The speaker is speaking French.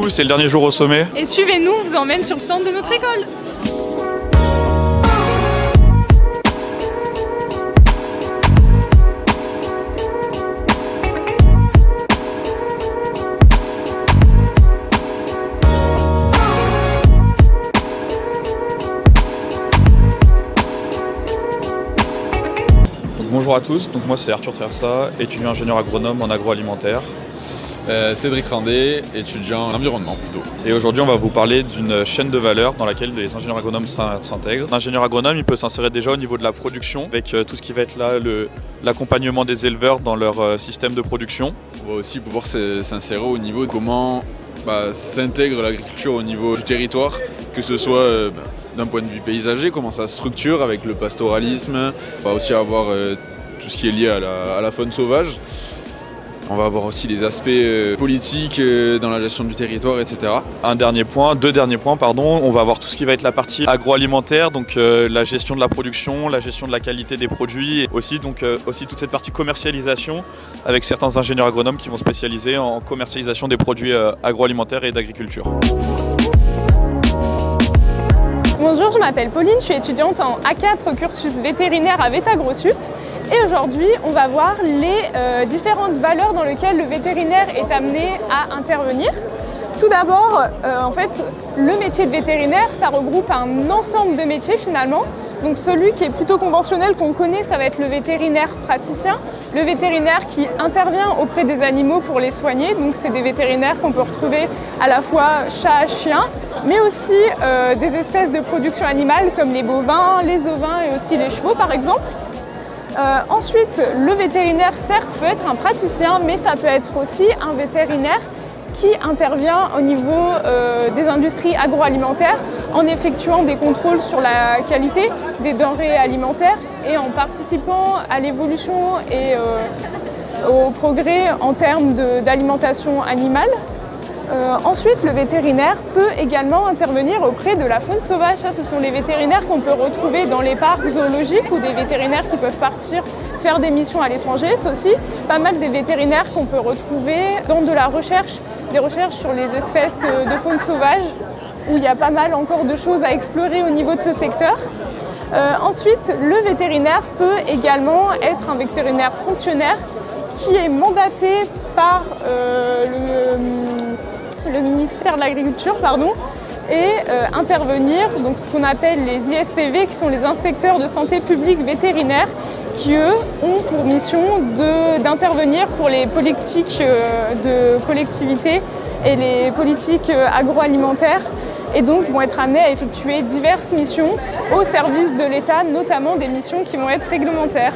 coup, c'est le dernier jour au sommet. Et suivez-nous, on vous emmène sur le stand de notre école. Bonjour à tous, donc moi c'est Arthur Traversa, étudiant ingénieur agronome en agroalimentaire. Cédric Randé, étudiant en environnement plutôt. Et aujourd'hui on va vous parler d'une chaîne de valeur dans laquelle les ingénieurs agronomes s'intègrent. L'ingénieur agronome il peut s'insérer déjà au niveau de la production avec tout ce qui va être là l'accompagnement des éleveurs dans leur système de production. On va aussi pouvoir s'insérer au niveau de comment s'intègre l'agriculture au niveau du territoire, que ce soit d'un point de vue paysager, comment ça structure avec le pastoralisme. On va aussi avoir tout ce qui est lié à la faune sauvage. On va avoir aussi les aspects politiques dans la gestion du territoire, etc. Deux derniers points, on va avoir tout ce qui va être la partie agroalimentaire, donc la gestion de la production, la gestion de la qualité des produits, et aussi toute cette partie commercialisation avec certains ingénieurs agronomes qui vont spécialiser en commercialisation des produits agroalimentaires et d'agriculture. Bonjour, je m'appelle Pauline, je suis étudiante en A4 cursus vétérinaire à VétAgroSup. Et aujourd'hui, on va voir les différentes valeurs dans lesquelles le vétérinaire est amené à intervenir. Tout d'abord, le métier de vétérinaire, ça regroupe un ensemble de métiers finalement. Donc celui qui est plutôt conventionnel, qu'on connaît, ça va être le vétérinaire praticien. Le vétérinaire qui intervient auprès des animaux pour les soigner. Donc c'est des vétérinaires qu'on peut retrouver à la fois chats, chiens, mais aussi des espèces de production animale comme les bovins, les ovins et aussi les chevaux par exemple. Ensuite, le vétérinaire, certes, peut être un praticien, mais ça peut être aussi un vétérinaire qui intervient au niveau des industries agroalimentaires en effectuant des contrôles sur la qualité des denrées alimentaires et en participant à l'évolution et au progrès en termes d'alimentation animale. Ensuite, le vétérinaire peut également intervenir auprès de la faune sauvage. Ça, ce sont les vétérinaires qu'on peut retrouver dans les parcs zoologiques ou des vétérinaires qui peuvent partir faire des missions à l'étranger. C'est aussi pas mal des vétérinaires qu'on peut retrouver dans de la recherche, des recherches sur les espèces de faune sauvage, où il y a pas mal encore de choses à explorer au niveau de ce secteur. Ensuite, le vétérinaire peut également être un vétérinaire fonctionnaire qui est mandaté par le ministère de l'Agriculture, et intervenir, donc ce qu'on appelle les ISPV, qui sont les inspecteurs de santé publique vétérinaire, qui eux ont pour mission d'intervenir pour les politiques de collectivité et les politiques agroalimentaires, et donc vont être amenés à effectuer diverses missions au service de l'État, notamment des missions qui vont être réglementaires.